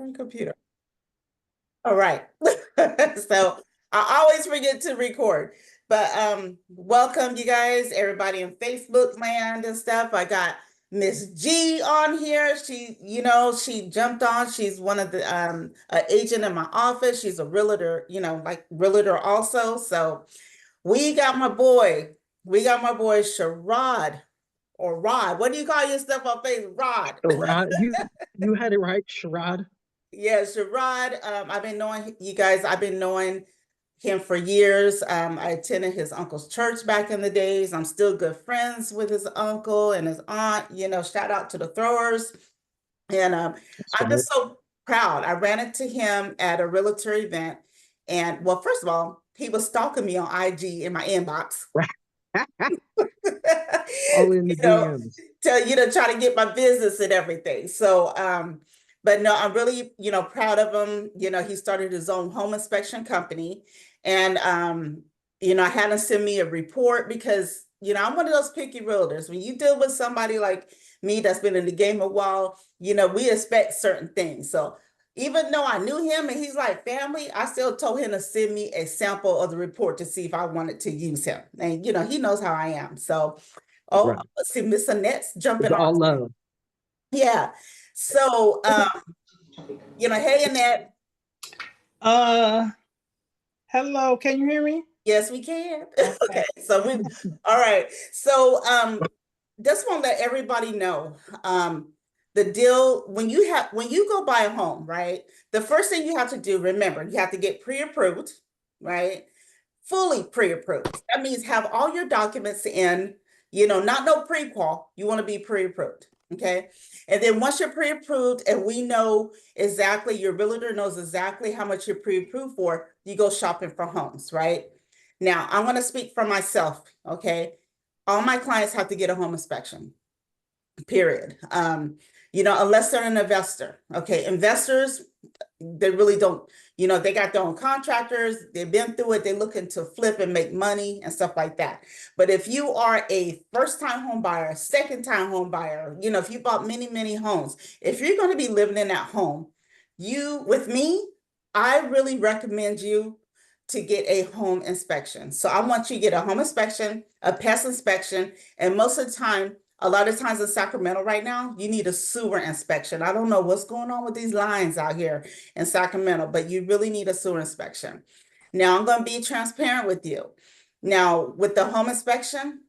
From computer. All right. So I always forget to record. But welcome you guys, everybody in Facebook land and stuff. I got Miss G on here. She jumped on. She's one of the agent in my office. She's a realtor, like realtor also. So we got my boy. We got my boy Sharod or Rod. What do you call yourself on Facebook? Rod. Sharod, you had it right, Sharod. Yeah, Sherrod, I've been knowing you guys, I've been knowing him for years. I attended his uncle's church back in the days. I'm still good friends with his uncle and his aunt. Shout out to the throwers. And That's I'm right. just so proud. I ran into him at a realtor event. And well, first of all, he was stalking me on IG in my inbox. All in the you know, DMs. try to get my business and everything. So, but no, I'm really, proud of him. He started his own home inspection company. And, I had him send me a report because, I'm one of those picky realtors. When you deal with somebody like me that's been in the game a while, we expect certain things. So even though I knew him and he's like family, I still told him to send me a sample of the report to see if I wanted to use him. And, he knows how I am. So, oh, Right. let's see, Miss Annette's jumping It's on. all love. Yeah. So, hey, Annette. Uh, Hello, can you hear me? Yes, we can. Okay. Okay. So all right. So, just want to let everybody know, the deal when you go buy a home, right? The first thing you have to do, remember, you have to get pre-approved, right? Fully pre-approved. That means have all your documents in, not no pre-qual. You want to be pre-approved. Okay. And then once you're pre-approved and we know exactly, your realtor knows exactly how much you're pre-approved for, you go shopping for homes, right? Now, I'm going to speak for myself. Okay. All my clients have to get a home inspection, period. Unless they're an investor. Okay. Investors, they really don't, they got their own contractors, they've been through it, they're looking to flip and make money and stuff like that. But if you are a first-time home buyer, second-time home buyer, if you bought many, many homes, if you're going to be living in that home, with me, I really recommend you to get a home inspection. So I want you to get a home inspection, a pest inspection, and most of the time, a lot of times in Sacramento right now, you need a sewer inspection. I don't know what's going on with these lines out here in Sacramento, but you really need a sewer inspection. Now, I'm going to be transparent with you. Now, with the home inspection,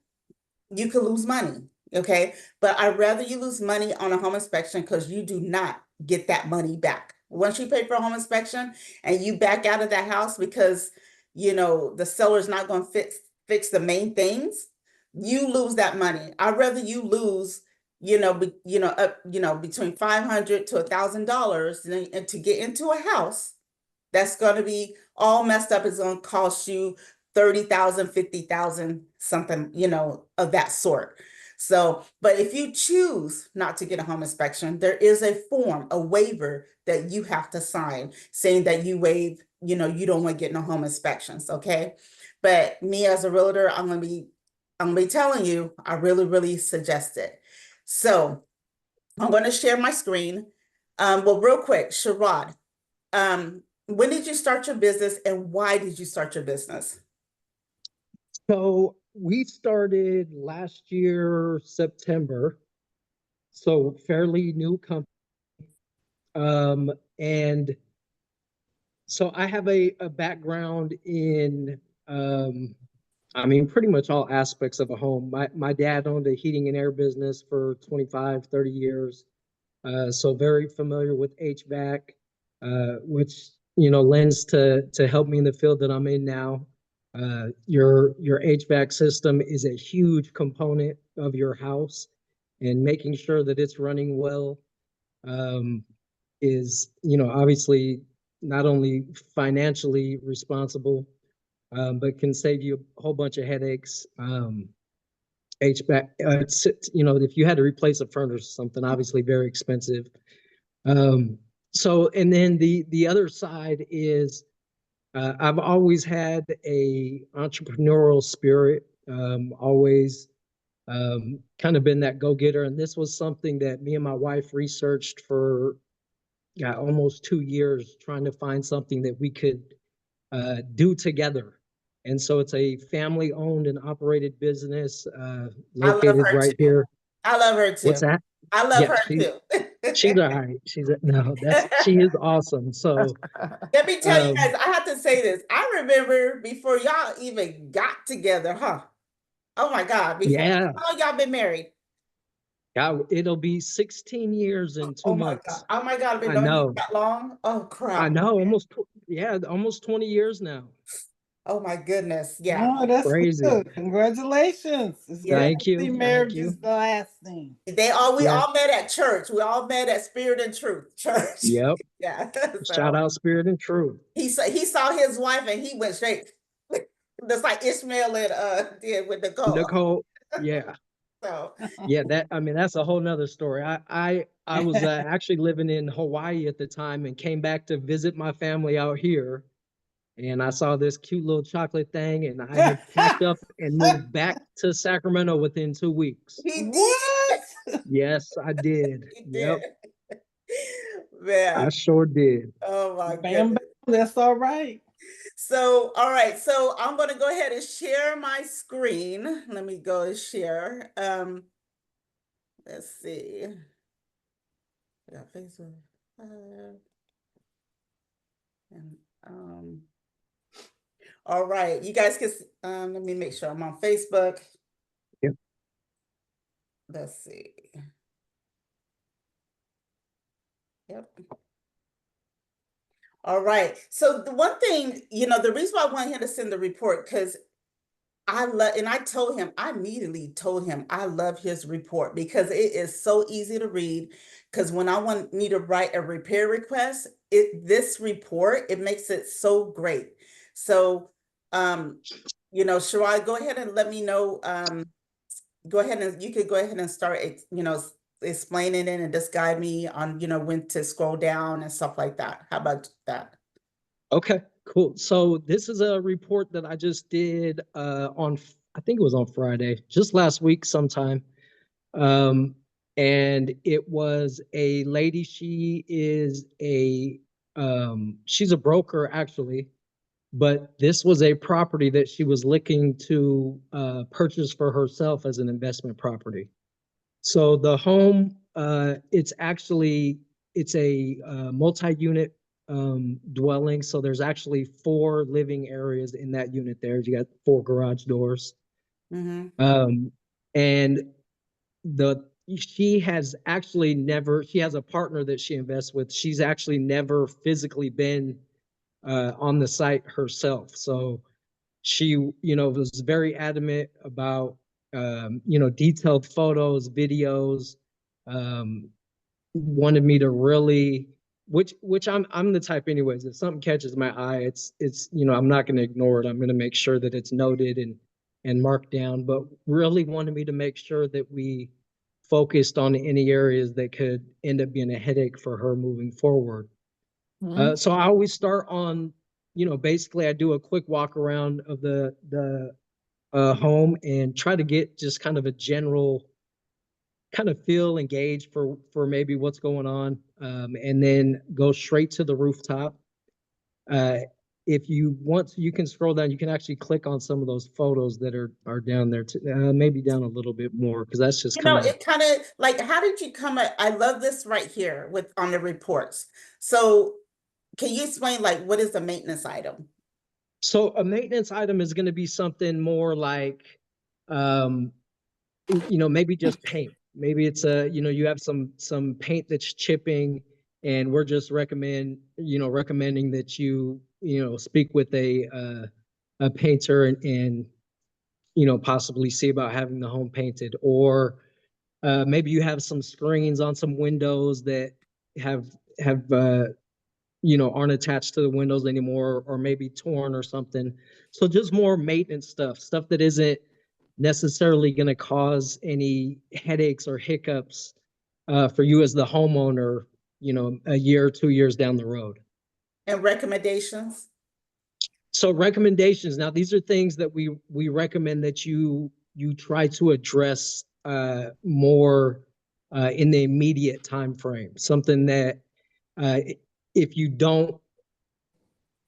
you could lose money, okay? But I'd rather you lose money on a home inspection because you do not get that money back. Once you pay for a home inspection and you back out of that house because, the seller's not going to fix the main things, you lose that money. I'd rather you lose, between $500 to $1,000 and to get into a house that's going to be all messed up. Is going to cost you 30,000, 50,000, something, of that sort. So, but if you choose not to get a home inspection, there is a form, a waiver that you have to sign saying that you waive, you don't want to get no home inspections. Okay. But me as a realtor, I'm going to be telling you, I really, really suggest it. So I'm going to share my screen. Well, real quick, Sharod, when did you start your business and why did you start your business? So we started last year, September. So fairly new company. And so I have a background in pretty much all aspects of a home. My dad owned a heating and air business for 25, 30 years. So very familiar with HVAC, which, lends to help me in the field that I'm in now. Your HVAC system is a huge component of your house, and making sure that it's running well is, obviously not only financially responsible, but can save you a whole bunch of headaches. HVAC, if you had to replace a furnace or something, obviously very expensive. And then the other side is I've always had a entrepreneurial spirit, always kind of been that go-getter. And this was something that me and my wife researched for got almost 2 years trying to find something that we could do together. And so it's a family owned and operated business I love located her right too. here. I love her What's too. that? I love Yeah, her too. she's all right. No, she is awesome. So Let me tell you um, guys, I have to say this. I remember before y'all even got together, huh? Oh my God, before yeah, how long y'all been married? God, it'll be 16 years in two Oh my God. months. Oh my God, I've been I knowing you know. that long. Oh I crap. know. Yeah, almost 20 years now. Oh my goodness. Yeah. Oh, that's Crazy. good. Congratulations. It's Yeah. good Thank to see you. Thank marriage is you. the last thing. We Yeah. all met at church. We all met at Spirit and Truth Church. Yep. Yeah. Shout So out Spirit and Truth. he saw his wife and he went straight, just like Ishmael and did with Nicole. Nicole. Yeah. So Yeah. I mean, that's a whole nother story. I was actually living in Hawaii at the time and came back to visit my family out here. And I saw this cute little chocolate thing, and I had packed up and moved back to Sacramento within 2 weeks. he did. What? Yes, I did. He Yep, did. I Man. sure did. Oh my Bam, bam. goodness. That's all right. So, all right. So I'm going to go ahead and share my screen. Let me go and share. Let's see. I got Facebook. And all right. You guys can let me make sure I'm on Facebook. Yep. Let's see. Yep. All right. So the one thing, the reason why I want him to send the report, because I immediately told him I love his report because it is so easy to read. Because when I need to write a repair request, this report, it makes it so great. So, Sharad, go ahead and let me know. You could go ahead and start, explaining it and just guide me on, when to scroll down and stuff like that. How about that? Okay, cool. So this is a report that I just did I think it was on Friday, just last week sometime. Um, and it was a lady. She's a broker actually, but this was a property that she was looking to purchase for herself as an investment property. So the home, it's a multi-unit dwelling. So there's actually 4 living areas in that unit there. You got 4 garage doors. Mm-hmm. And she has a partner that she invests with. She's actually never physically been on the site herself. So she, was very adamant about, detailed photos, videos, um, wanted me to really, which I'm the type anyways, if something catches my eye, I'm not going to ignore it. I'm going to make sure that it's noted and marked down, but really wanted me to make sure that we focused on any areas that could end up being a headache for her moving forward. Mm-hmm. So I always start on, basically I do a quick walk around of the home and try to get just kind of a general kind of feel engaged for maybe what's going on, and then go straight to the rooftop. Uh, if you want to, you can scroll down. You can actually click on some of those photos that are down there. Maybe down a little bit more because that's just kind of. It kind of like, how did you come at, I love this right here on the reports. So can you explain like what is the maintenance item? So a maintenance item is going to be something more like, um, maybe just paint. Maybe it's you have some paint that's chipping, and we're just recommending that you speak with a painter and possibly see about having the home painted, or maybe you have some screens on some windows that have have aren't attached to the windows anymore, or maybe torn or something. So just more maintenance stuff that isn't necessarily going to cause any headaches or hiccups for you as the homeowner, a year or 2 years down the road. And recommendations? So recommendations. Now, these are things that we recommend that you try to address more in the immediate time frame. Something that if you don't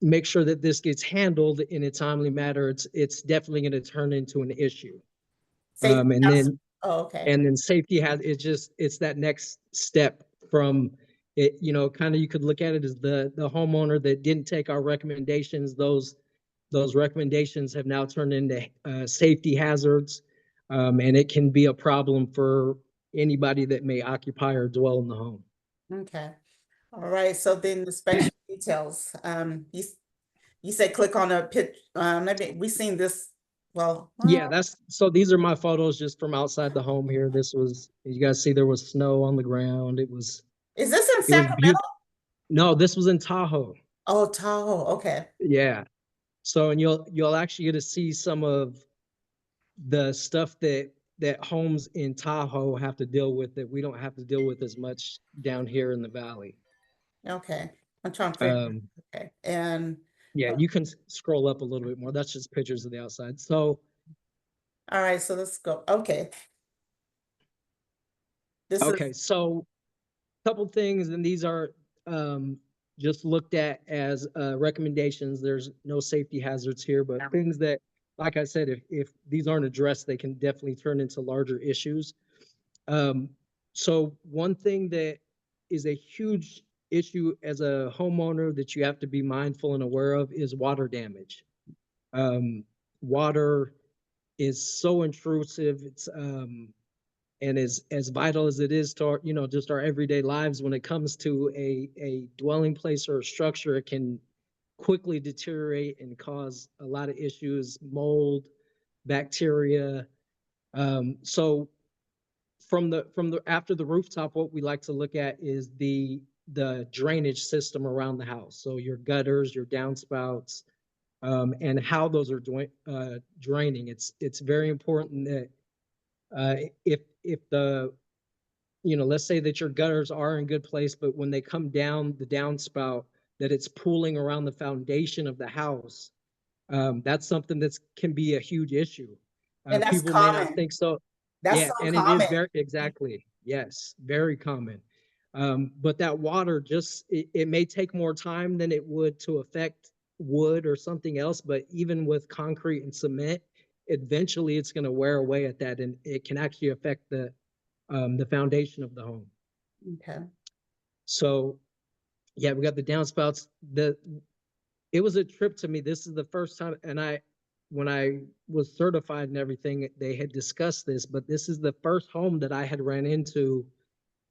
make sure that this gets handled in a timely manner, it's definitely going to turn into an issue. Safety And hazard. then Oh, okay. and then safety has it's that next step from it. You know, kind of you could look at it as the homeowner that didn't take our recommendations. Those recommendations have now turned into safety hazards, and it can be a problem for anybody that may occupy or dwell in the home. Okay. All right. So then the inspection details. You said click on a pit. Maybe we seen this. Well, Yeah, so these are my photos just from outside the home here. This was, you guys see there was snow on the ground. is this in It was Sacramento? beautiful. No, this was in Tahoe. Oh, Tahoe. Okay. Yeah. So, and you'll actually get to see some of the stuff that homes in Tahoe have to deal with that we don't have to deal with as much down here in the valley. Okay. I'm trying to figure. Okay. And Yeah, you can scroll up a little bit more. That's just pictures of the outside. So, all right, so let's go. Okay. This okay, is so a couple things, and these are just looked at as recommendations. There's no safety hazards here, but things that, like I said, if these aren't addressed, they can definitely turn into larger issues. So one thing that is a huge issue as a homeowner that you have to be mindful and aware of is water damage. Water is so intrusive. It's and as vital as it is to our, just our everyday lives, when it comes to a dwelling place or a structure, it can quickly deteriorate and cause a lot of issues, mold, bacteria. So from the after the rooftop, what we like to look at is the drainage system around the house. So your gutters, your downspouts, and how those are draining. It's very important that if the let's say that your gutters are in good place, but when they come down the downspout, that it's pooling around the foundation of the house. That's something that can be a huge issue. and that's People may not common. think so. That's Yeah, so and it is common. very, exactly. Yes, very common. But that water it may take more time than it would to affect wood or something else, but even with concrete and cement, eventually it's going to wear away at that, and it can actually affect the foundation of the home. Okay. So yeah, we got the downspouts. It was a trip to me. This is the first time, and when I was certified and everything, they had discussed this, but this is the first home that I had ran into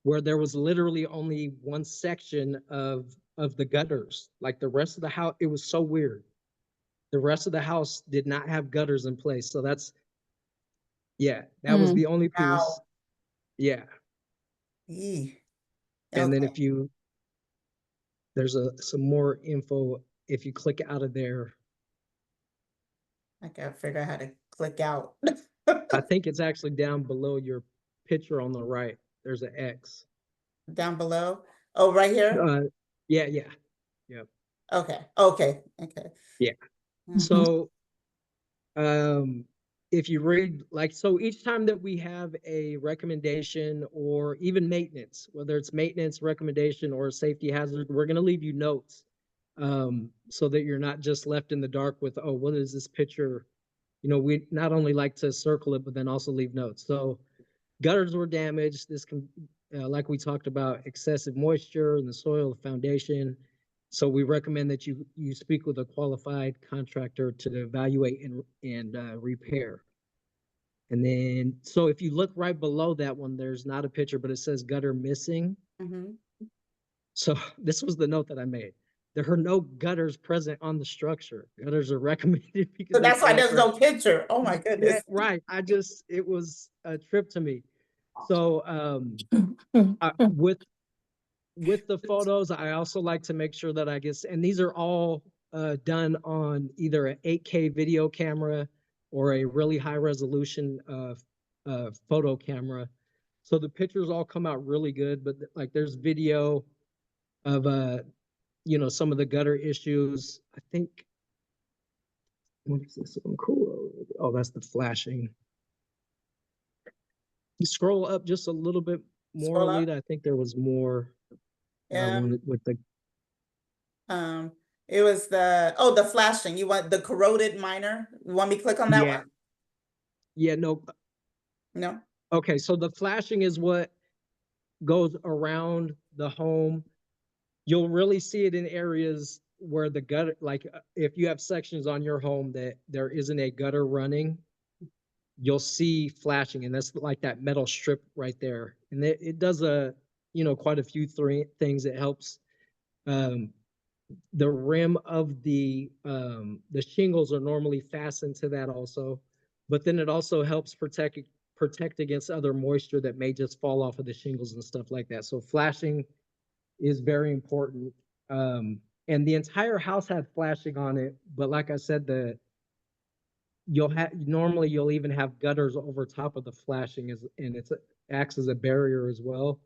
where there was literally only one section of the gutters. Like the rest of the house, it was so weird. The rest of the house did not have gutters in place. So that was the only piece. Wow. Yeah. Eee. And then Okay. there's some more info. If you click out of there, I gotta figure out how to click out. I think it's actually down below your picture on the right. There's an X. Down below. Oh, right here? Yeah. Okay. Okay. Okay. Yeah. Mhm. So, if you read, like, so each time that we have a recommendation or even maintenance, whether it's maintenance recommendation or a safety hazard, we're going to leave you notes, so that you're not just left in the dark with, oh, what is this picture? We not only like to circle it, but then also leave notes. So gutters were damaged. This can, like we talked about, excessive moisture in the soil, the foundation. So we recommend that you speak with a qualified contractor to evaluate and repair. And then, so if you look right below that one, there's not a picture, but it says gutter missing. Mhm. So this was the note that I made. There are no gutters present on the structure. Gutters are recommended because So they that's why there's cooperate. no picture. Oh my Yeah, goodness. right. It was a trip to me. So with the photos, I also like to make sure that I guess, and these are all done on either an 8K video camera or a really high resolution photo camera. So the pictures all come out really good, but like there's video of some of the gutter issues. I think, what is this one? Cool. Oh, that's the flashing. You scroll up just a little bit more, Scroll up. Alita. I think there was more. Yeah. one with the, Um, it was the flashing. You want the corroded minor? You want me to click on that yeah, one? yeah, no. No? Okay, so the flashing is what goes around the home. You'll really see it in areas where the gutter, like if you have sections on your home that there isn't a gutter running, you'll see flashing, and that's like that metal strip right there. And it does quite a few things. It helps um, the rim of the shingles are normally fastened to that also, but then it also helps protect against other moisture that may just fall off of the shingles and stuff like that. So flashing is very important. And the entire house had flashing on it, but like I said, you'll even have gutters over top of the flashing, and it acts as a barrier as well.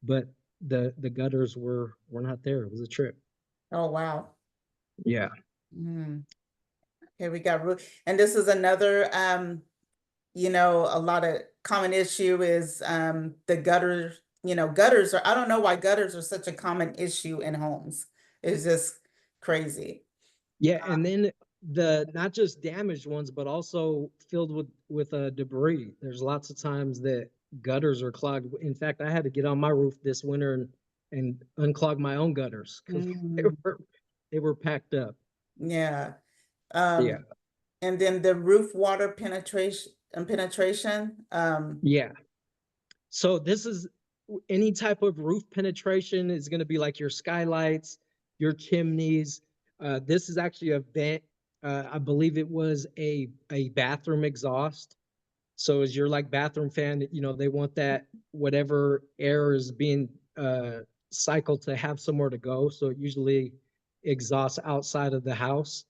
But the gutters were not there. It was a trip. Oh, wow. Yeah. Mm. Okay, we got roof. And this is another, a lot of common issue is the gutters, gutters are, I don't know why gutters are such a common issue in homes. It's just crazy. Yeah, and then the not just damaged ones, but also filled with debris. There's lots of times that gutters are clogged. In fact, I had to get on my roof this winter and unclog my own gutters because Mhm. they were packed up. Yeah. Yeah, And then the roof water penetration. yeah. So this is any type of roof penetration is going to be like your skylights, your chimneys. This is actually a vent. I believe it was a bathroom exhaust. So as your like bathroom fan, they want that whatever air is being cycled to have somewhere to go. So it usually exhausts outside of the house.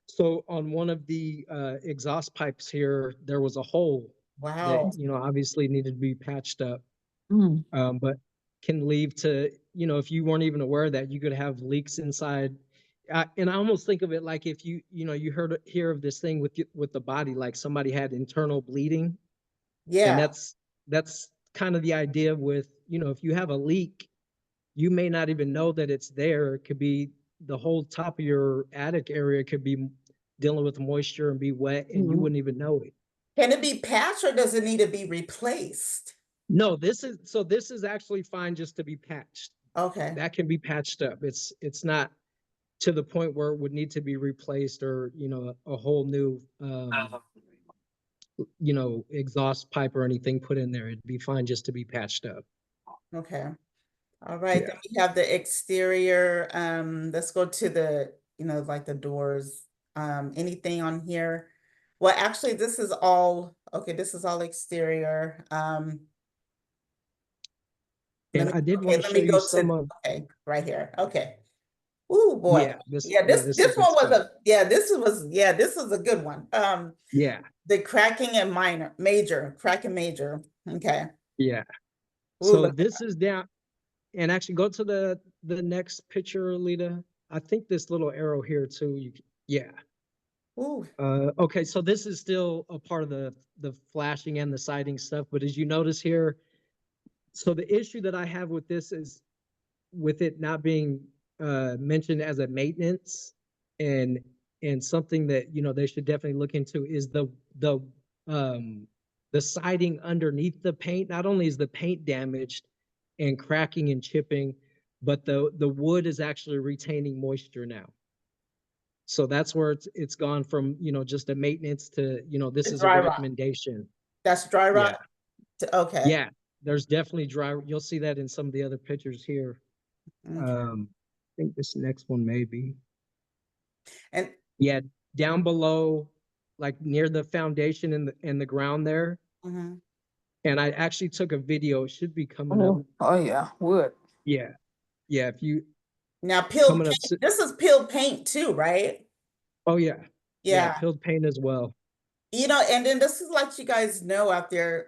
So on one of the exhaust pipes here, there was a hole that Wow. obviously needed to be patched up. Mm. But can leave to if you weren't even aware of that, you could have leaks inside. And I almost think of it like if you hear of this thing with the body, like somebody had internal bleeding, and Yeah. that's kind of the idea with if you have a leak, you may not even know that it's there. It could be the whole top of your attic area could be dealing with moisture and be wet, and you wouldn't even know it. Can it be patched or does it need to be replaced? No, this is actually fine just to be patched. Okay. That can be patched up. It's not to the point where it would need to be replaced or a whole new exhaust pipe or anything put in there. It'd be fine just to be patched up. Okay. All right. Yeah. Then we have the exterior. Let's go to the, like the doors. Anything on here? Well, actually, this is all okay. This is all exterior. And I did want to Let show me you go some to of, right here. Okay. Oh boy. this This is good one was stuff. this was a good one. Yeah. The cracking and major, cracking major. Okay. Yeah. Ooh, So look. this is down, and actually go to the next picture, Alita. I think this little arrow here too. Yeah. Ooh. Okay, so this is still a part of the flashing and the siding stuff, but as you notice here, so the issue that I have with this is with it not being mentioned as a maintenance and something that they should definitely look into is um the siding underneath the paint. Not only is the paint damaged and cracking and chipping, but the wood is actually retaining moisture now. So that's where it's gone from just a maintenance to this is a Dry rot. recommendation. That's dry Yeah, rot. Okay. yeah. There's definitely dry. You'll see that in some of the other pictures here. Okay. I think this next one may be. And Yeah, down below, like near the foundation in the ground there. mhm. And I actually took a video. It should be coming up. Oh yeah, wood. Yeah, yeah. If you Now peeled coming up. paint. This is peeled paint too, right? Oh yeah, yeah. Yeah. Peeled paint as well. And then this is like you guys know out there,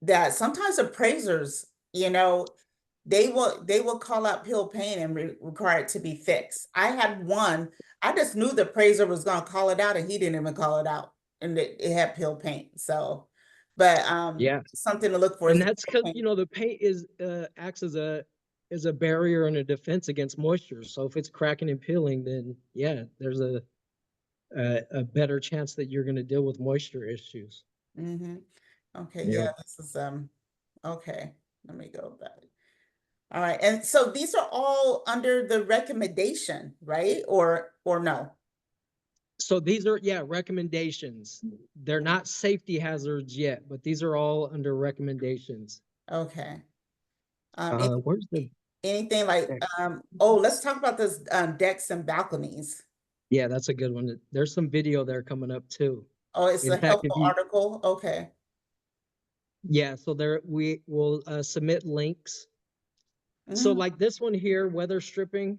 that sometimes appraisers, they will call out peeled paint and require it to be fixed. I had one, I just knew the appraiser was gonna call it out and he didn't even call it out. And it had peeled paint. So, but Yeah, something to look for and is the that's peeled because paint. the paint is acts as is a barrier and a defense against moisture. So if it's cracking and peeling, then yeah, there's a better chance that you're going to deal with moisture issues. Mm-hmm. Okay, Yeah. yeah, this is okay. Let me go back. All right, and so these are all under the recommendation, right? Or no? So these are, yeah, recommendations. They're not safety hazards yet, but these are all under recommendations. Okay. Where's the Anything like deck? oh, let's talk about this decks and balconies. Yeah, that's a good one. There's some video there coming up too. Oh, it's In a fact, if helpful you, article. Okay. yeah, so there we will submit links. So Mhm. like this one here, weather stripping,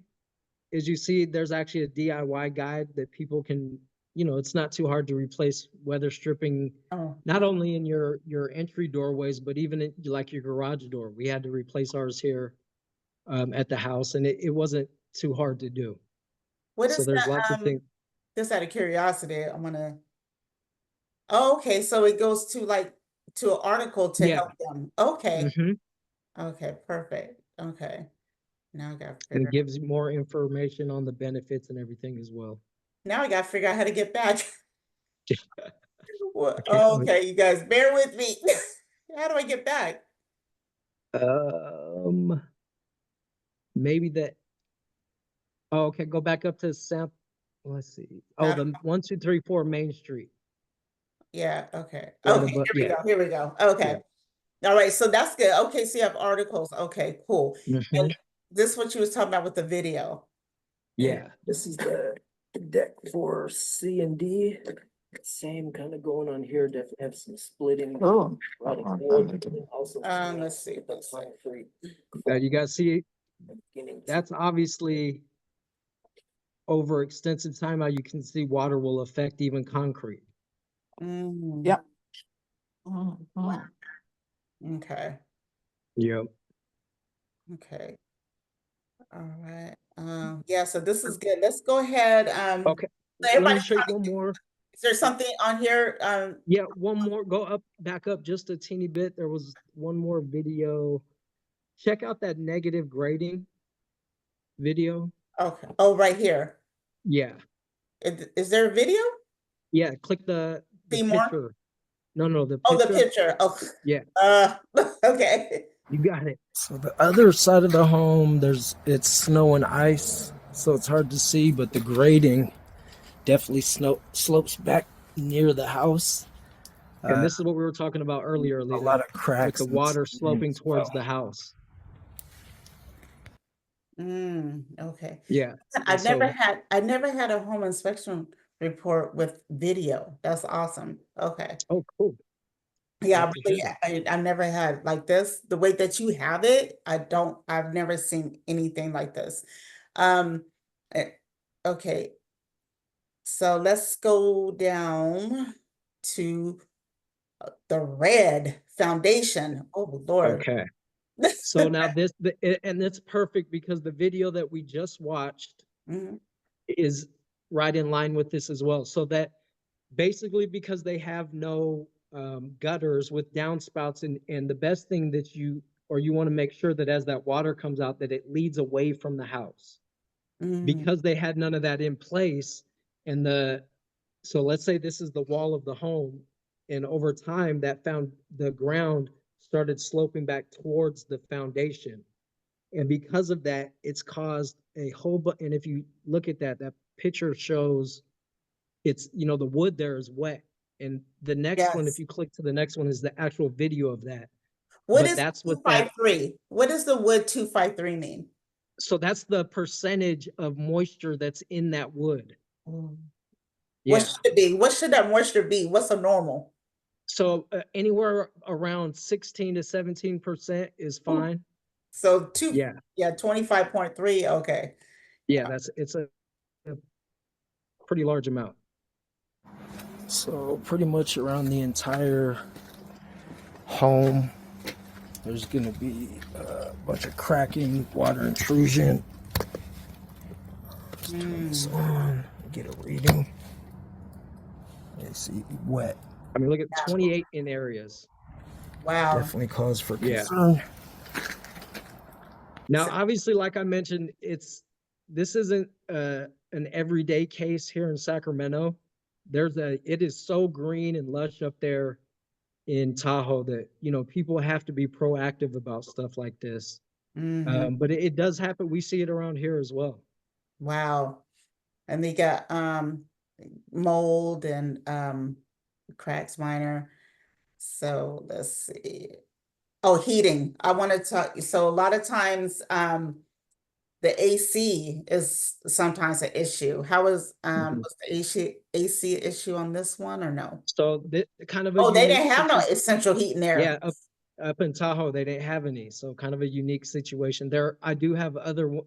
as you see, there's actually a DIY guide that people can, it's not too hard to replace weather stripping, Oh, not only in your entry doorways, but even in like your garage door. We had to replace ours here at the house, and it wasn't too hard to do. what So is there's that? lots of things. Just out of curiosity, I'm gonna. Oh, okay, so it goes to like to an article to Yeah. help them. Okay. Hmm. Okay, perfect. Okay. Now I gotta And figure it gives you more information on the benefits and everything as well. now I gotta figure out how to get back. Well, Okay. okay, you guys, bear with me. How do I get back? Maybe that. Oh, okay. Go back up to Sam. Let's see. Oh, How do- the 1, 2, 3, 4 Main Street. Yeah, okay. Right Okay, above. here we Yeah. go. Here we go. Okay. All right, so that's good. Okay, so you have articles. Okay, cool. Hmm. And this is what you was talking about with the video. Yeah. This is the deck for C and D. Same kind of going on here. Definitely have some splitting. Oh. Let's see. You guys see, that's obviously over extensive time how you can see water will affect even concrete. Mhm. Yeah. Okay. Yep. Okay. All right. Yeah, so this is good. Let's go ahead. Okay. So Let me everybody, show you one more. is there something on here? Yeah, one more. Go up, back up just a teeny bit. There was one more video. Check out that negative grading video. Okay. Oh, right here. Yeah. Is there a video? Yeah. Click the See more? picture. No, the Oh, the picture. picture. Oh, Yeah. Okay. You got it. So the other side of the home, it's snow and ice, so it's hard to see, but the grading definitely slopes back near the house. And this is what we were talking about earlier, Alita, a lot of cracks with the water sloping towards the house. Okay. Yeah. I So never had a home inspection report with video. That's awesome. Okay. oh, cool. Yeah, Glad to hear really, I never had like this. The way that you have it, I've never seen anything like this. Eh, okay. So let's go down to the red foundation. Oh, Lord. Okay. So now and it's perfect because the video that we just watched Mhm. is right in line with this as well. So that basically because they have no gutters with downspouts, and the best thing that you want to make sure that as that water comes out that it leads away from the house. Because they had none of that in place, and so let's say this is the wall of the home, and over time the ground started sloping back towards the foundation, and because of that it's caused a whole and if you look at that picture shows it's the wood there is wet, and the next one, if Yes. you click to the next one, is the actual video of that. What But is that's what that 253? What does the wood 253 mean? so that's the percentage of moisture that's in that wood. What Yeah. should it be? What should that moisture be? What's a normal? So anywhere around 16 to 17% is fine. So Yeah. 25.3. Okay. Yeah, it's a pretty large amount. So pretty much around the entire home, there's going to be a bunch of cracking, water intrusion. Turn this on, get a reading. You see, wet. I mean, look at 28 in areas. Wow. Definitely cause for concern. Now, So- obviously, like I mentioned, this isn't an everyday case here in Sacramento. It is so green and lush up there in Tahoe that, people have to be proactive about stuff like this. Mhm. But it does happen. We see it around here as well. Wow. And they got mold and cracks minor. So let's see. Oh, heating. I want to talk. So a lot of times the AC is sometimes an issue. How Mhm. was the AC issue on this one or no? So kind of a Oh, they unique didn't have no situation. essential heat in there. Yeah, up in Tahoe, they didn't have any. So kind of a unique situation there. I do have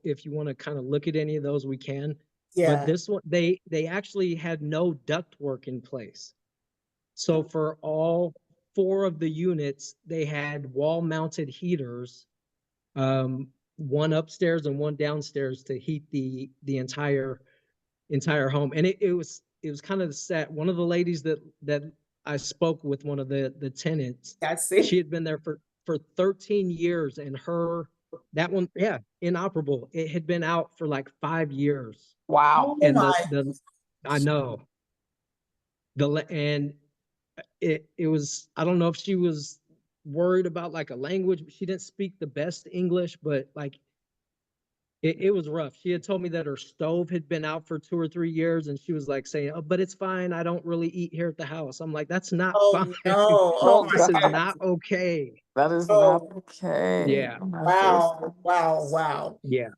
if you want to kind of look at any of those, we can. But Yeah. this one, they actually had no ductwork in place. So for all four of the units, they had wall-mounted heaters, one upstairs and one downstairs to heat the entire home. And it was kind of sad. One of the ladies that I spoke with, one of the tenants, That's she it. had been there for 13 years, and that one, yeah, inoperable. It had been out for like 5 years. Wow. Oh And my. I know and it was, I don't know if she was worried about like a language. She didn't speak the best English, but like it was rough. She had told me that her stove had been out for 2 or 3 years, and she was like saying, "Oh, but it's fine. I don't really eat here at the house." I'm like, "That's not Oh fine. no. Oh Oh my This is God. goodness. not okay." That is not Oh okay. Yeah, Oh my wow. goodness. Wow. Wow. yeah.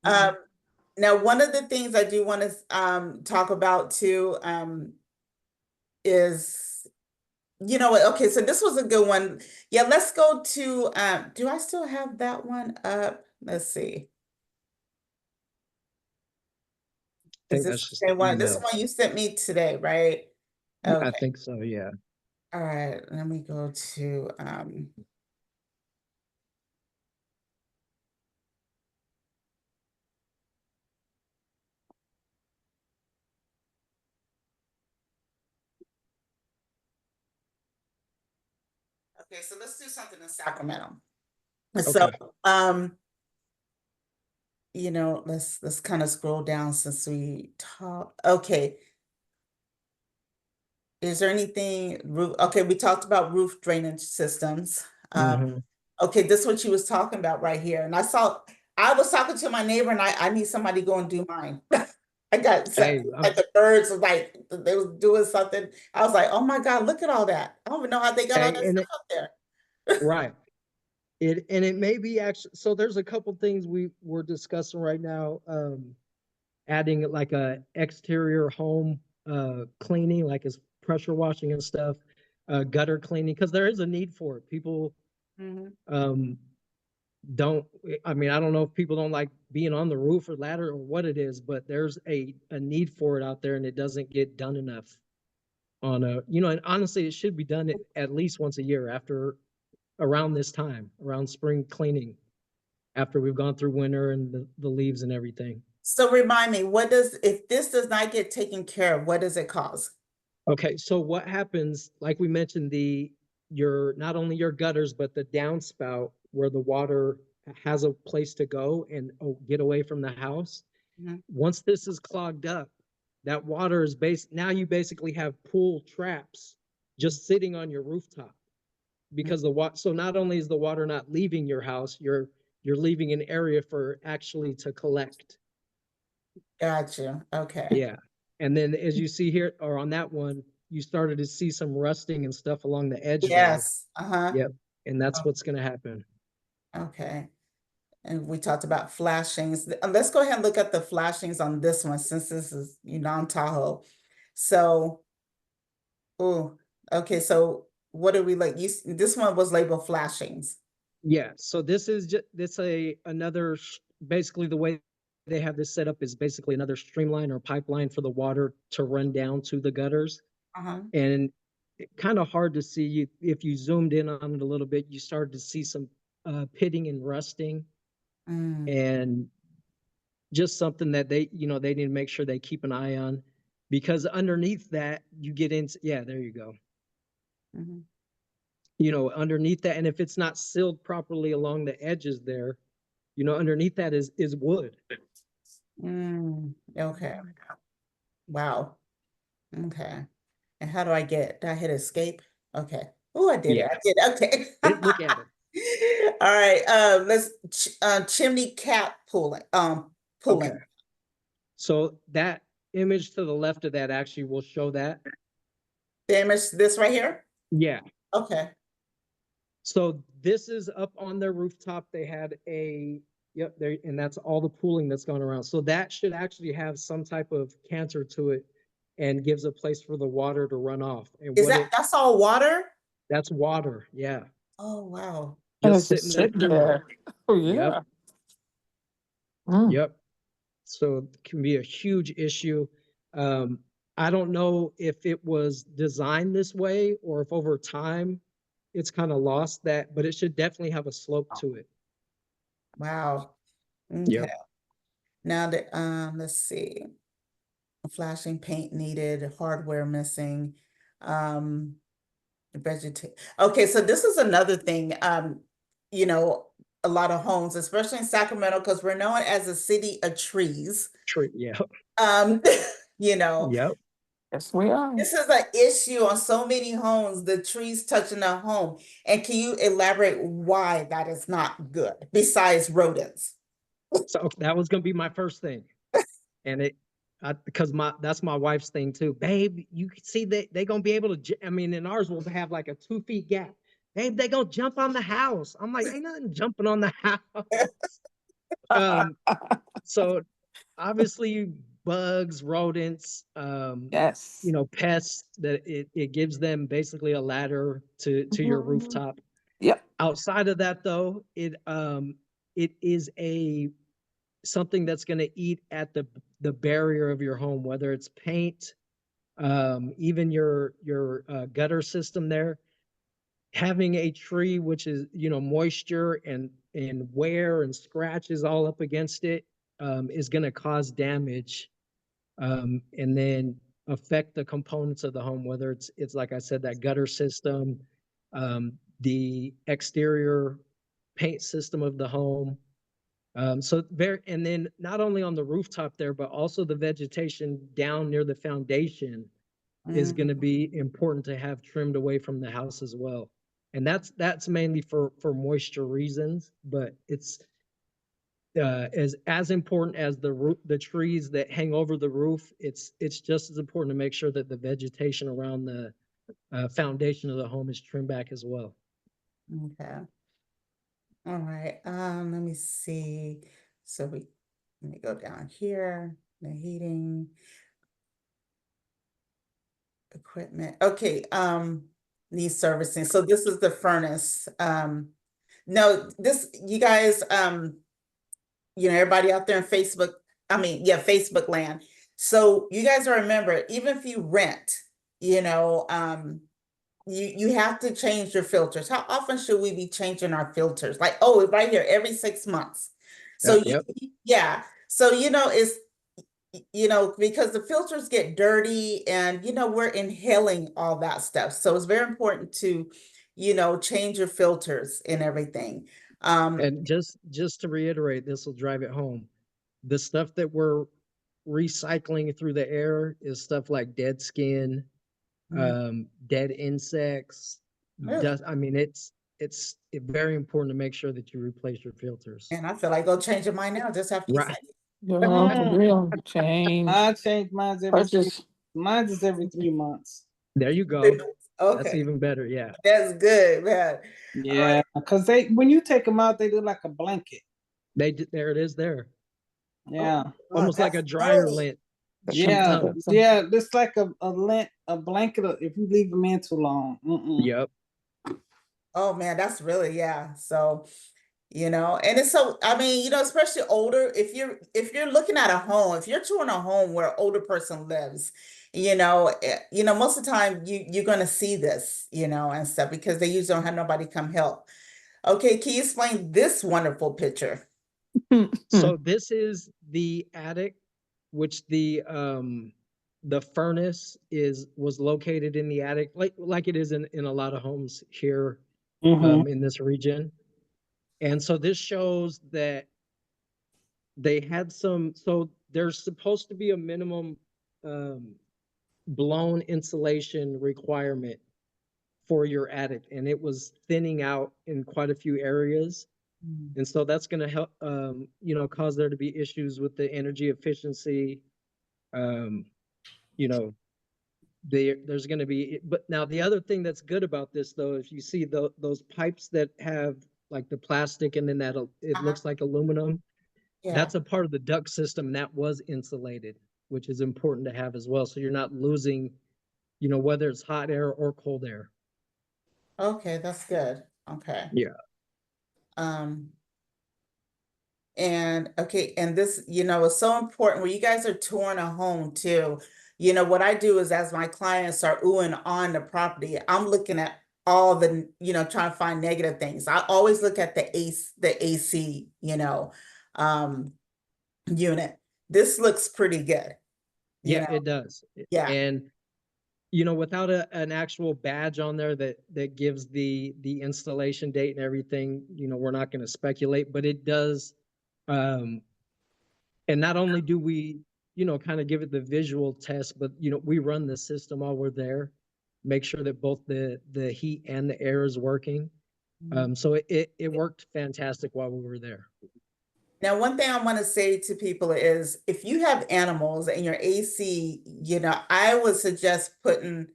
Um, now one of the things I do want to talk about too is okay, so this was a good one. Yeah, let's go to do I still have that one up? Let's see. I Is think this that's the just the same one? This is the email. one you sent me today, right? I Okay. think so. Yeah. All right, let me go to okay, so let's do something in Sacramento. So Okay. um let's kind of scroll down since we talked. Okay. Is there anything roof? Okay, we talked about roof drainage systems. Hmm. Okay, this is what she was talking about right here. And I was talking to my neighbor and I need somebody to go and do mine. I got Hey, like the birds was like they was doing something. I was like, oh my God, look at all that. I don't even know how they got all that and stuff up there. right. It may be actually, so there's a couple things we're discussing right now. Adding like a exterior home cleaning, like as pressure washing and stuff, gutter cleaning, because there is a need for it. People Mhm. um don't, I mean, I don't know if people don't like being on the roof or ladder or what it is, but there's a need for it out there, and it doesn't get done enough and honestly it should be done at least once a year after around this time, around spring cleaning, after we've gone through winter and the leaves and everything. So remind me, if this does not get taken care of, what does it cause? Okay, so what happens, like we mentioned, your not only your gutters, but the downspout where the water has a place to go and get away from the house. Mhm. Once this is clogged up, that water is now you basically have pool traps just sitting on your rooftop, because the water, so not only is the water not leaving your house, you're leaving an area for actually to collect. Gotcha. Okay. Yeah. And then as you see here, or on that one, you started to see some rusting and stuff along the edge there. Yes. Uh-huh. Yep. And that's what's going to happen. Okay. And we talked about flashings. Let's go ahead and look at the flashings on this one since this is, on Tahoe. So, oh, okay. So what do we like? This one was labeled flashings. Yeah. So this is just another basically the way they have this set up is basically another streamline or pipeline for the water to run down to the gutters. Uh-huh. And kind of hard to see. If you zoomed in on it a little bit, you started to see some pitting and rusting, Mm. and just something that they need to make sure they keep an eye on, because underneath that you get into, yeah, there you go. Mhm. Underneath that, and if it's not sealed properly along the edges there, underneath that is wood. Okay. Wow. Okay. And how do I get? Do I hit escape? Okay. Oh, I did it. Yeah. I did. Okay. Look at it. All right. Let's chimney cap pulling. Pulling. Okay. So that image to the left of that actually will show that. The image, this right here? Yeah. Okay. So this is up on their rooftop. They had yep, there, and that's all the pooling that's gone around. So that should actually have some type of canter to it and gives a place for the water to run off. And Is that's all water? That's water, yeah. Oh, wow. And Just it's just sitting sitting there. Oh, yeah. Yep. Yep. So it can be a huge issue. I don't know if it was designed this way or if over time it's kind of lost that, but it should definitely have a slope to it. Wow. Okay. Yep. Now let's see. Flashing paint needed, hardware missing, vegetation. Okay, so this is another thing. A lot of homes, especially in Sacramento, because we're known as a city of trees. Tree, yeah. Yep. Yes, we are. This is an issue on so many homes, the trees touching the home. And can you elaborate why that is not good besides rodents? So that was gonna be my first thing. And because that's my wife's thing too. Babe, you can see they gonna be able to, and ours will have like a 2 feet gap. Babe, they gonna jump on the house. I'm like, ain't nothing jumping on the house. So obviously bugs, rodents, Yes. pests, that it gives them basically a ladder to your rooftop. Yep. Outside of that though, it is something that's going to eat at the barrier of your home, whether it's paint, even your gutter system there. Having a tree which is moisture and wear and scratches all up against it is going to cause damage, and then affect the components of the home, whether it's like I said, that gutter system, the exterior paint system of the home. And then not only on the rooftop there, but also the vegetation down near the foundation is going to be important to have trimmed away from the house as well. And that's mainly for moisture reasons, but it's as important as the trees that hang over the roof. It's just as important to make sure that the vegetation around the foundation of the home is trimmed back as well. Okay. All right. Let me see. So let me go down here. The heating equipment. Okay. Needs servicing. So this is the furnace. No, you guys, everybody out there in Facebook, Facebook land. So you guys remember, even if you rent, you have to change your filters. How often should we be changing our filters? Like, oh, right here, every 6 months. So yeah. So, it's, because the filters get dirty and, we're inhaling all that stuff. So it's very important to, change your filters and everything. And just to reiterate, this will drive it home. The stuff that we're recycling through the air is stuff like dead skin, dead insects, dust. It's very important to make sure that you replace your filters. And I feel like go changing mine now just after you said it. Yeah, for real. Change. I change mine mine's is every 3 months. There you go. Okay. That's even better. Yeah. That's good, man. Yeah, because when you take them out, they look like a blanket. There it is there. Yeah. Almost like a dryer lint. Yeah. It's like a lint, a blanket if you leave them in too long. Yep. Oh man, that's really, yeah. So, and it's so, especially older, if you're looking at a home, if you're touring a home where an older person lives, most of the time you're going to see this, and stuff, because they usually don't have nobody come help. Okay, can you explain this wonderful picture? So this is the attic, which the furnace was located in the attic, like it is in a lot of homes here in this region. And so this shows that they had some, so there's supposed to be a minimum blown insulation requirement for your attic, and it was thinning out in quite a few areas. And so that's going to help, you know, cause there to be issues with the energy efficiency. You know, there's going to be, but now the other thing that's good about this though, if you see those pipes that have like the plastic and then that it looks like aluminum, Yeah. that's a part of the duct system that was insulated, which is important to have as well. So you're not losing, you know, whether it's hot air or cold air. Okay, that's good. Okay. Yeah. And okay, and this, you know, is so important when you guys are touring a home too. You know, what I do is as my clients are oohing on the property, I'm looking at all the, you know, trying to find negative things. I always look at the AC, you know, unit. This looks pretty good. Yeah, it does. Yeah. And you know, without an actual badge on there that gives the installation date and everything, you know, we're not going to speculate, but it does. And not only do we, you know, kind of give it the visual test, but you know, we run the system while we're there, make sure that both the heat and the air is working. So it worked fantastic while we were there. Now, one thing I want to say to people is if you have animals and your AC, you know, I would suggest putting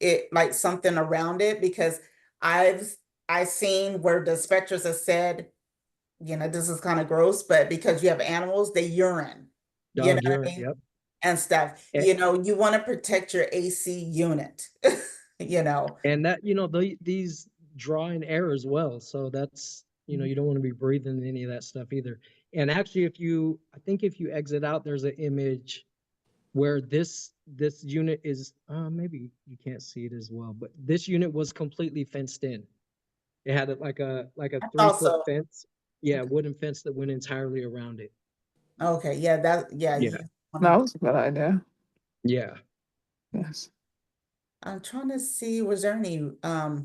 it like something around it, because I've seen where the inspectors have said, you know, this is kind of gross, but because you have animals, they urine, you know Dog what I urine, mean? yep. And stuff. And- You know, you want to protect your AC unit, you know. And that, you know, these draw in air as well. So that's, you know, you don't want to be breathing any of that stuff either. And actually, I think if you exit out, there's an image where this unit is, maybe you can't see it as well, but this unit was completely fenced in. It had like a 3-foot Also, fence. Yeah, wooden fence that went entirely around it. okay, yeah, Yeah. That was a good idea. Yeah. Yes. I'm trying to see, was there any,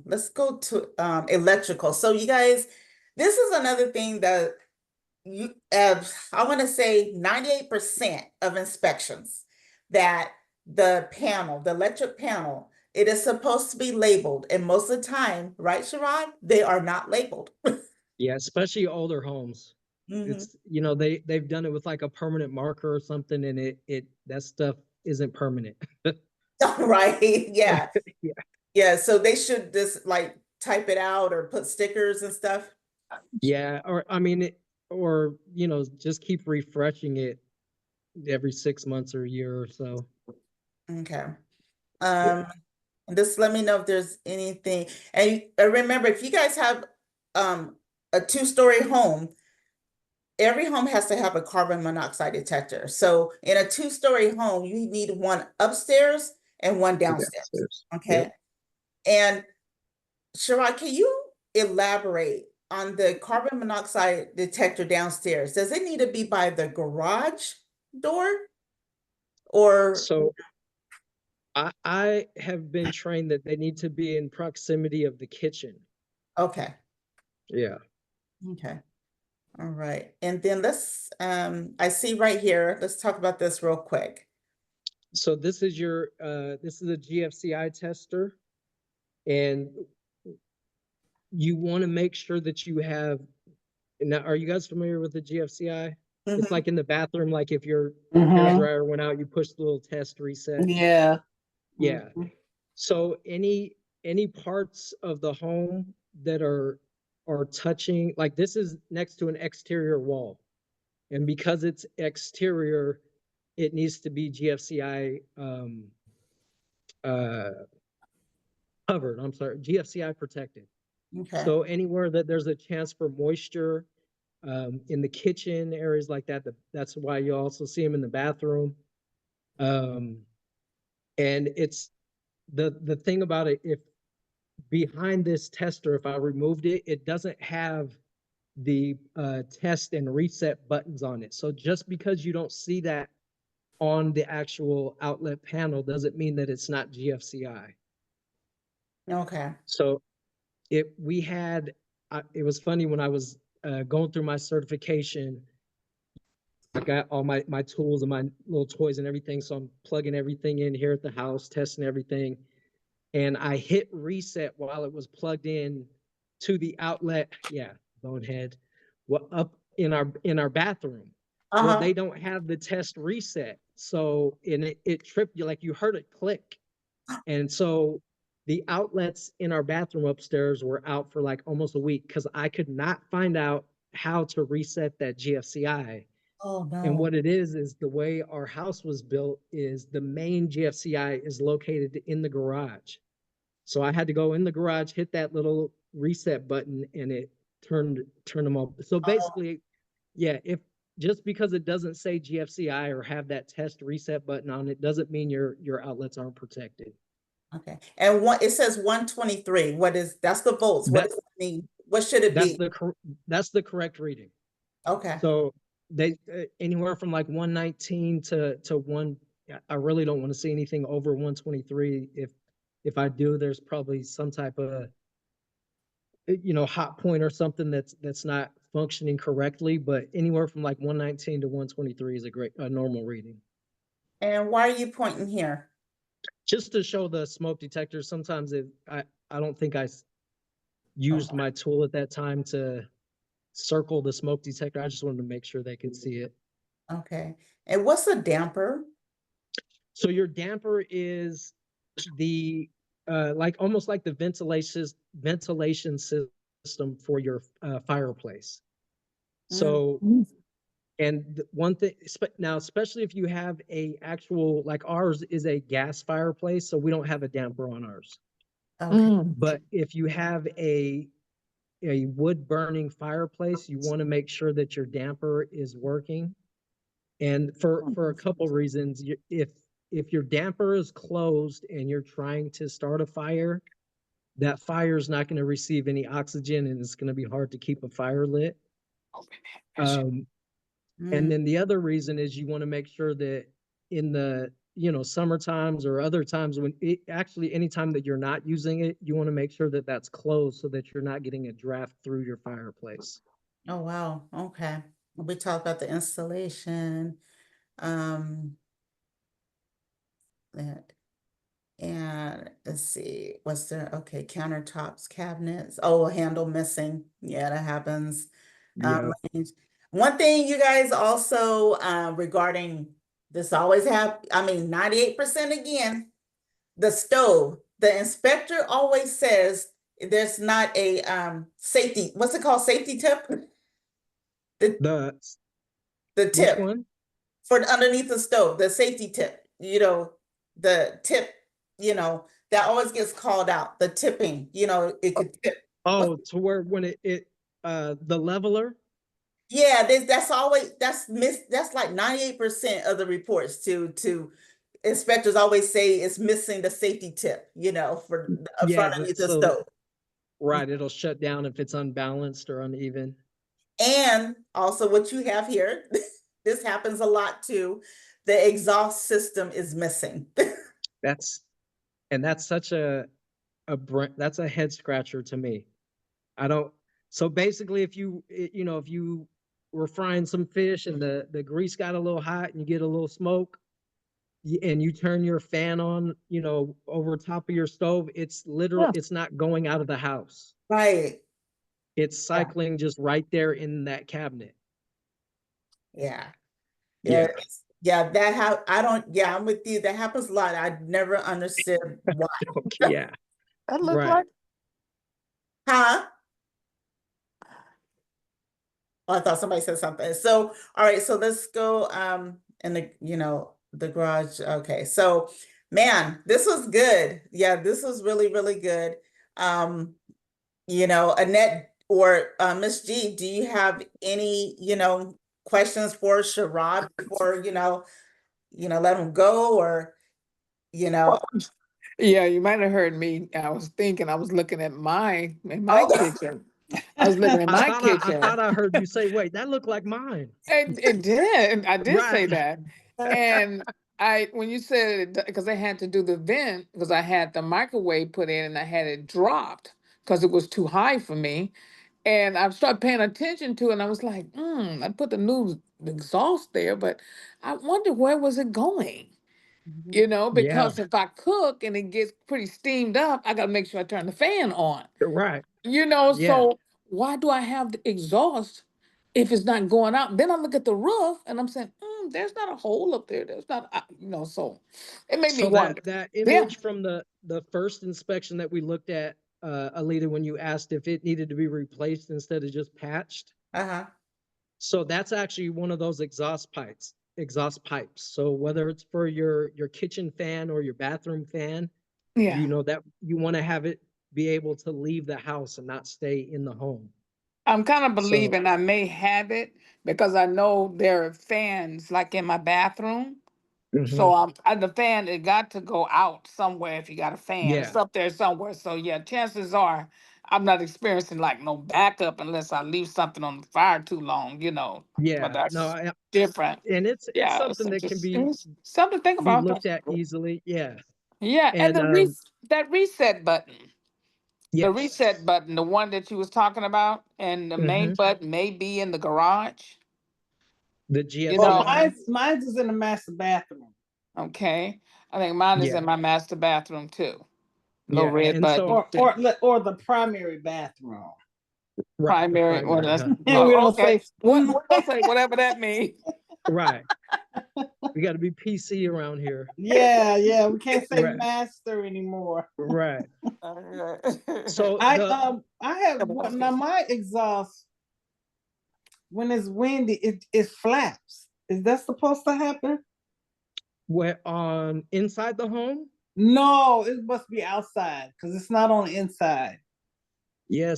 let's go to electrical. So you guys, this is another thing that you I want to say 98% of inspections that the electric panel, it is supposed to be labeled. And most of the time, right, Sharod, they are not labeled. Yeah, especially older homes. It's, you know, they've done it with like a permanent marker or something, and that stuff isn't permanent. Right, yeah. Yeah. Yeah, so they should just like type it out or put stickers and stuff. Yeah, or I mean, or you know, just keep refreshing it every 6 months or a year or so. Okay. And just let me know if there's anything. And remember, if you guys have a 2-story home, every home has to have a carbon monoxide detector. So in a 2-story home, you need one upstairs and one downstairs. Okay. Yep. And Sharod, can you elaborate on the carbon monoxide detector downstairs? Does it need to be by the garage door? Or So I have been trained that they need to be in proximity of the kitchen. okay. Yeah. Okay. All right. And then let's I see right here, let's talk about this real quick. So this is this is a GFCI tester, and you want to make sure that you have. Now, are you guys familiar with the GFCI? It's like in the bathroom, like if your hair dryer went out, you push the little test reset. Yeah. Yeah. So any parts of the home that are touching, like this is next to an exterior wall, and because it's exterior, it needs to be GFCI covered. I'm sorry, GFCI protected. Okay. So anywhere that there's a chance for moisture, in the kitchen, areas like that, that's why you also see them in the bathroom. And it's the thing about it, if behind this tester, if I removed it, it doesn't have the test and reset buttons on it. So just because you don't see that on the actual outlet panel doesn't mean that it's not GFCI. Okay. So it was funny when I was going through my certification, I got all my tools and my little toys and everything. So I'm plugging everything in here at the house, testing everything. And I hit reset while it was plugged in to the outlet. Yeah, bonehead. Well, up in our bathroom. Well, they don't have the test reset. So it tripped you, like you heard it click. And so the outlets in our bathroom upstairs were out for like almost a week because I could not find out how to reset that GFCI. Oh And no. what it is the way our house was built is the main GFCI is located in the garage. So I had to go in the garage, hit that little reset button, and it turned them off. So basically, yeah, if just because it doesn't say GFCI or have that test reset button on it doesn't mean your outlets aren't protected. Okay. And what it says 123. That's the volts. What does it mean? What should it be? That's the correct reading. Okay. So they anywhere from like 119 to one. I really don't want to see anything over 123. If I do, there's probably some type of hot point or something that's not functioning correctly. But anywhere from like 119 to 123 is a normal reading. And why are you pointing here? Just to show the smoke detector. Sometimes I don't think I used my tool at that time to circle the smoke detector. I just wanted to make sure they could see it. Okay. And what's a damper? So your damper is the like almost like the ventilation system for your fireplace. So and one thing now, especially if you have a actual, like ours is a gas fireplace, so we don't have a damper on ours. Okay. But if you have a wood burning fireplace, you want to make sure that your damper is working. And for a couple reasons, if your damper is closed and you're trying to start a fire, that fire is not going to receive any oxygen and it's going to be hard to keep a fire lit. And then the other reason is you want to make sure that in the summer times or other times when actually anytime that you're not using it, you want to make sure that that's closed so that you're not getting a draft through your fireplace. Oh, wow. Okay. We talked about the installation. And let's see, what's there? Okay, countertops, cabinets. Oh, a handle missing. Yeah, that happens. One thing you guys also regarding this always have, 98% again, the stove. The inspector always says there's not a safety, what's it called? Safety tip? The tip. Which one? For underneath the stove, the safety tip, the tip, that always gets called out, the tipping, it could tip. Oh, to where when the leveler? Yeah, that's like 98% of the reports to inspectors always say it's missing the safety tip, for underneath the stove. Right, it'll shut down if it's unbalanced or uneven. And also what you have here, this happens a lot too, the exhaust system is missing. That's such that's a head scratcher to me. So basically if you were frying some fish and the grease got a little hot and you get a little smoke and you turn your fan on, over top of your stove, it's literally, it's not going out of the house. Right. It's cycling just right there in that cabinet. Yeah. Yeah. I'm with you. That happens a lot. I never understood why. Yeah. That look like. Huh? Oh, I thought somebody said something. So, all right, so let's go in the garage. Okay, so man, this was good. Yeah, this was really, really good. Annette or Miss G, do you have any, questions for Sharod before, let him go or, Yeah, you might have heard me. I was looking at my kitchen. I was looking at my kitchen. I thought I heard you say, wait, that looked like mine. It did. I did say Right. that. And when you said it, because I had to do the vent, because I had the microwave put in and I had it dropped because it was too high for me. And I started paying attention to it, and I was like, I put the new exhaust there, but I wonder where was it going? You know, Yeah, because if I cook and it gets pretty steamed up, I got to make sure I turn the fan on. right. You know, Yeah. so why do I have the exhaust if it's not going out? Then I look at the roof and I'm saying, there's not a hole up there. There's not, so it made me So wonder. that Yeah. image from the first inspection that we looked at, Alita, when you asked if it needed to be replaced instead of just patched. Uh-huh. So that's actually one of those exhaust pipes. So whether it's for your kitchen fan or your bathroom fan, Yeah. that you want to have it be able to leave the house and not stay in the home. I'm kind of So believing I may have it because I know there are fans like in my bathroom. So mhm, the fan, it got to go out somewhere if you got a fan. It's yeah, up there somewhere. So yeah, chances are I'm not experiencing like no backup unless I leave something on the fire too long. But yeah. No, that's different. and it's Yeah, something so that can just it's something to think be about. looked at easily. Yeah. Yeah, and And that reset button. The yes. reset button, the one that you was talking about, and the main Hmm. button may be in the garage. The You GSM Well, know, button. mine's is in the master bathroom. okay. I think mine is Yeah. in my master bathroom too. Little Yeah. red And so button. Or the primary bathroom. right, the Primary. Well, primary that's bathroom. And we don't okay. say What we'll say whatever that means. Right. We got to be PC around here. yeah, we can't say Right. master anymore. Right. Okay. So I have one now. My exhaust, when it's windy, it flaps. Is that supposed to happen? where on inside the home? No, it must be outside because it's not on the inside. Yeah,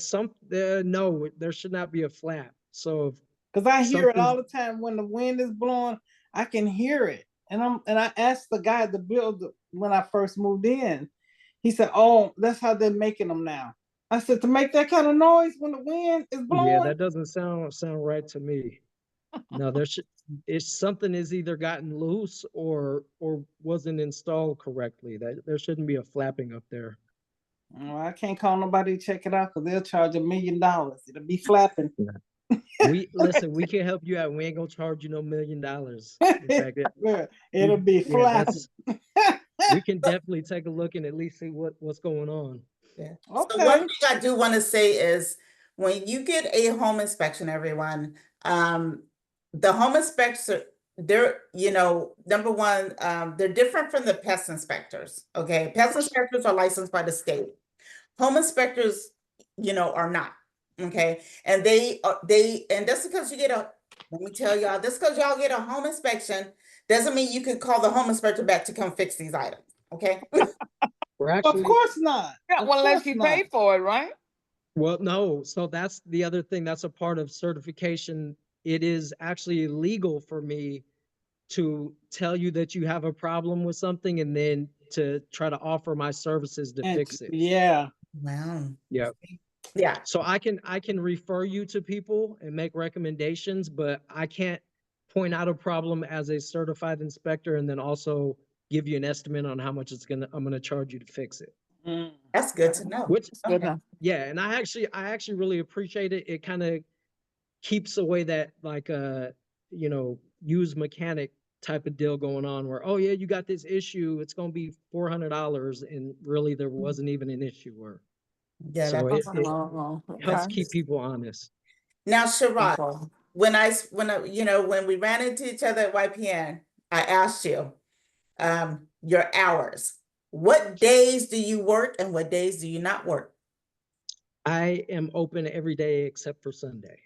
no, there should not be a flap. So if Because I hear it something's all the time when the wind is blowing. I can hear it, and I asked the guy to build when I first moved in. He said, "Oh, that's how they're making them now." I said, "To make that kind of noise when the wind is yeah, blowing." that doesn't sound right to me. No, there should if something is either gotten loose or wasn't installed correctly. That there shouldn't be a flapping up there. Well, I can't call nobody to check it out because they'll charge $1 million. It'll be flapping. We listen, we can help you out. We ain't gonna charge you no $1 million. In fact, It'll be yeah, flapping. we can definitely take a look and at least see what's going on. Yeah. So Okay. one thing I do want to say is when you get a home inspection, everyone, the home inspector, they're, number one, they're different from the pest inspectors. Okay. Pest inspectors are licensed by the state. Home inspectors, are not. Okay. And and that's because let me tell y'all, just because y'all get a home inspection doesn't mean you can call the home inspector back to come fix these items. Okay. We're Of actually course not. Yeah, Of well, unless course you not. pay for it, right? well, no. So that's the other thing. That's a part of certification. It is actually illegal for me to tell you that you have a problem with something and then to try to offer my services to And fix it. yeah. Wow. Yeah. Yeah. So I can refer you to people and make recommendations, but I can't point out a problem as a certified inspector and then also give you an estimate on how much I'm gonna charge you to fix it. That's good to know. Which Good Okay. enough. yeah, and I actually really appreciate it. It kind of keeps away that like used mechanic type of deal going on where, oh yeah, you got this issue, it's gonna be $400, and really there wasn't even an issue. Or Yeah, so it Oh, helps okay. keep people honest. now, Sharod, Okay. when we ran into each other at YPN, I asked you your hours. What days do you work and what days do you not work? I am open every day except for Sunday.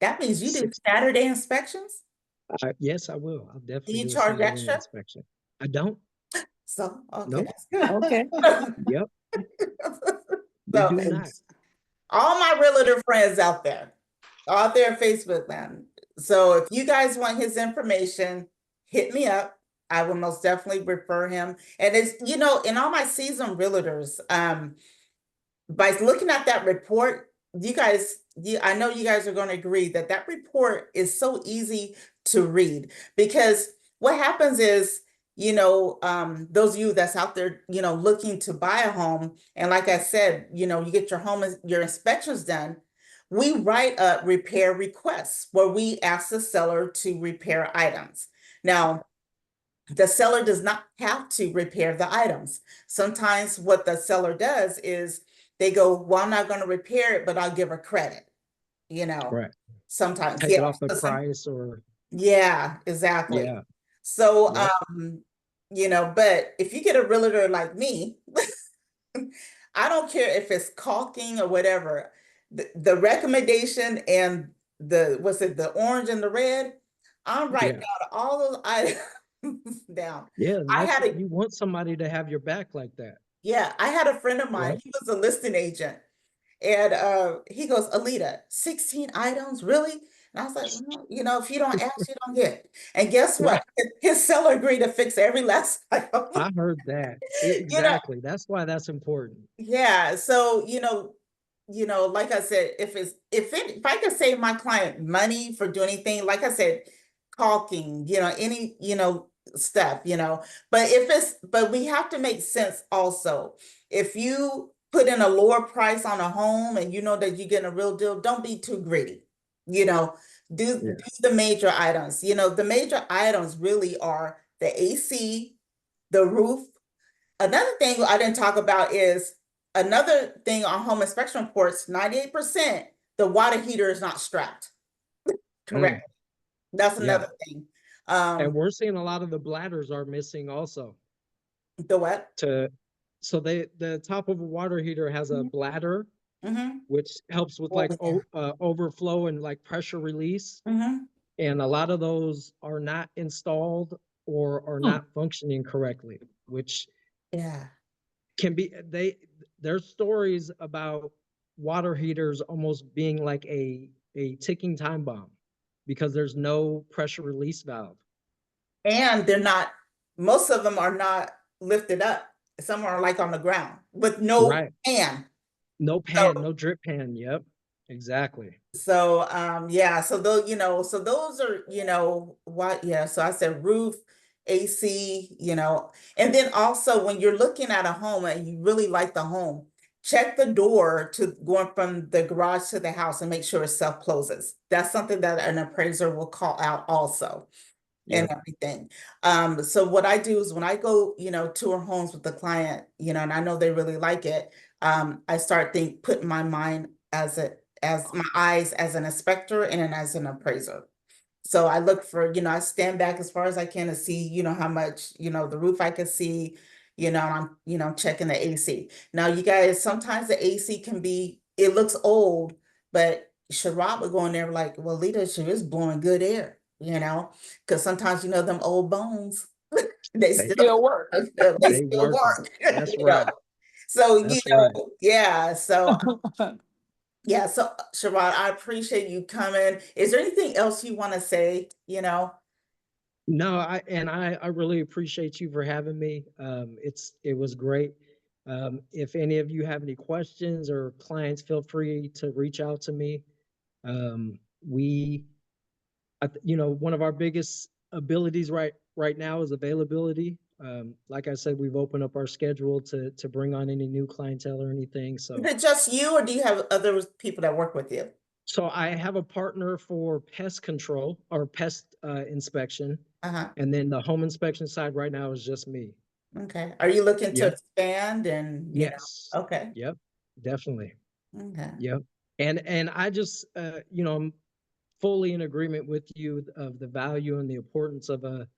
That means you do Six. Saturday inspections? Yes, I will. I'll Do definitely you do a charge Saturday extra? inspection. I don't. So, okay, Nope. that's good. Okay. Yep. We So, do not. all my realtor friends out there in Facebook land. So if you guys want his information, hit me up. I will most definitely refer him. And it's, in all my seasoned realtors, by looking at that report, I know you guys are going to agree that that report is so easy to read, because what happens is, those of you that's out there, looking to buy a home, and like I said, you get your inspections done. we write a repair request where we ask the seller to repair items. Now, the seller does not have to repair the items. Sometimes what the seller does is they go, well, I'm not going to repair it, but I'll give her credit, Right. sometimes. Take it off the price or. Yeah, exactly. Yeah. So, Yep. but if you get a realtor like me, I don't care if it's caulking or whatever, the recommendation and the orange and the red, I'm writing down all those items down. Yeah, I had a you want somebody to have your back like that. Yeah, I had a friend of mine, Yep. he was a listing agent, and he goes, Alita, 16 items, really? And I was like, well, if you don't ask, you don't get. And guess what? Right. His seller agreed to fix every last item. I heard that. Exactly. That's why that's important. Yeah. So, like I said, if I could save my client money for doing anything, like I said, caulking, any, stuff, but we have to make sense also. If you put in a lower price on a home and you know that you're getting a real deal, don't be too greedy. Do the major items. The major items really are the AC, the roof. Another thing I didn't talk about is another thing on home inspection reports, 98%, the water heater is not strapped. Correct. That's another thing. And we're seeing a lot of the bladders are missing also. The what? So the top of a water heater has a bladder, which helps with like overflow and like pressure release. And a lot of those are not installed or are not functioning correctly, which can be there's stories about water heaters almost being like a ticking time bomb because there's no pressure release valve. And most of them are not lifted up. Some are like on the ground with no pan. No pan, no drip pan. Yep, exactly. So so those, so those are, so I said roof, AC, and then also when you're looking at a home and you really like the home, check the door to going from the garage to the house and make sure it self-closes. That's something that an appraiser will call out also. And everything. So what I do is when I go, tour homes with the client, and I know they really like it, I start putting my mind as my eyes as an inspector and as an appraiser. So I look for, I stand back as far as I can to see, how much, the roof I can see, and I'm, checking the AC. Now, you guys, sometimes the AC it looks old, but Sharod would go in there like, well, Lita, she is blowing good air, because sometimes, them old bones, they still work. they still work. That's right. So, That's right. yeah. So, yeah. So, Sharod, I appreciate you coming. Is there anything else you want to say, No, I really appreciate you for having me. It was great. If any of you have any questions or clients, feel free to reach out to me. One of our biggest abilities right now is availability. Like I said, we've opened up our schedule to bring on any new clientele or anything. So is it just you, or do you have other people that work with you? So I have a partner for pest control or pest inspection. And then the home inspection side right now is just me. Okay. Are you looking to expand and yes. Okay. Yep. Definitely. Okay. Yep. And I just I'm fully in agreement with you of the value and the importance of a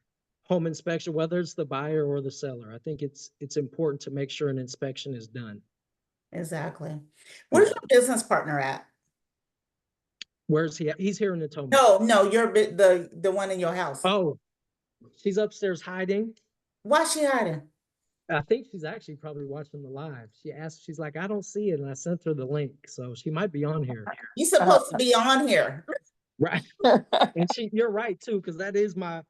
home inspection, whether it's the buyer or the seller. I think it's important to make sure an inspection is done. Exactly. Where's your business partner at? Where's he at? He's here in Natoma. No, you're the one in your house. Oh, she's upstairs hiding. Why is she hiding? I think she's actually probably watching the live. She's like, I don't see it. And I sent her the link. So she might be on here. You're supposed to be on here. Right. And you're right too, because that is my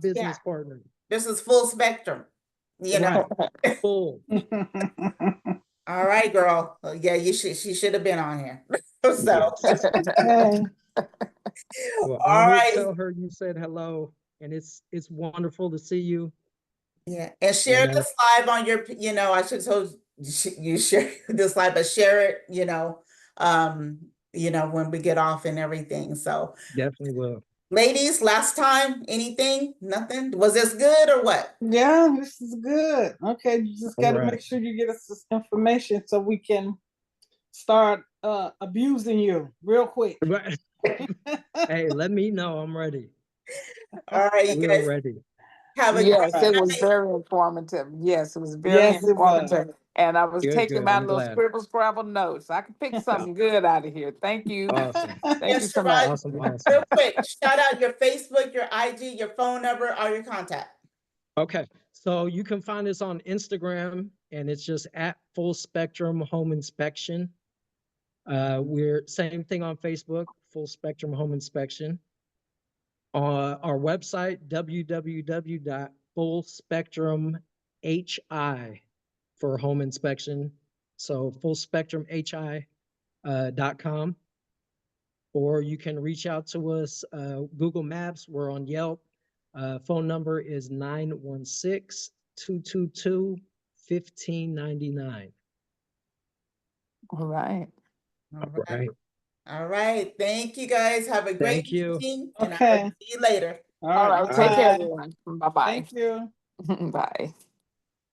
business partner. This is full spectrum. Right. Full. All right, girl. Yeah, she should have been on here. So well, all right. Tell her you said hello, and it's wonderful to see you. Yeah, and share this live on your, I should told you share this live, but share it, you know, when we get off and everything. So Definitely will. ladies, last time, anything? Nothing? Was this good or what? Yeah, this is good. Okay, you just All got to right. make sure you get us this information so we can start abusing you real quick. Right. Hey, let me know. I'm ready. All right, you We're guys ready. have a Yes, great it was night. very informative. Yes, it was very Yes, it was. informative. And I was Good, taking good. my I'm little glad. scribble scrabble notes. I could pick something good out of here. Thank you. Awesome. Thank you Yes, so much. Sharod, Awesome. Awesome. real quick, shout out your Facebook, your IG, your phone number, or your contact. Okay. So you can find us on Instagram, and it's just at Full Spectrum Home Inspection. We're same thing on Facebook, Full Spectrum Home Inspection. Our website, www.fullspectrumhi for home inspection. So fullspectrumhi.com. Or you can reach out to us, Google Maps, we're on Yelp. Phone number is 916-222-1599. All right. All All right. right. All right. Thank you guys. Have a great Thank you. evening. And I Okay. will see you later. All All right. right. Take care, Bye. everyone. Bye-bye. Thank you. Bye.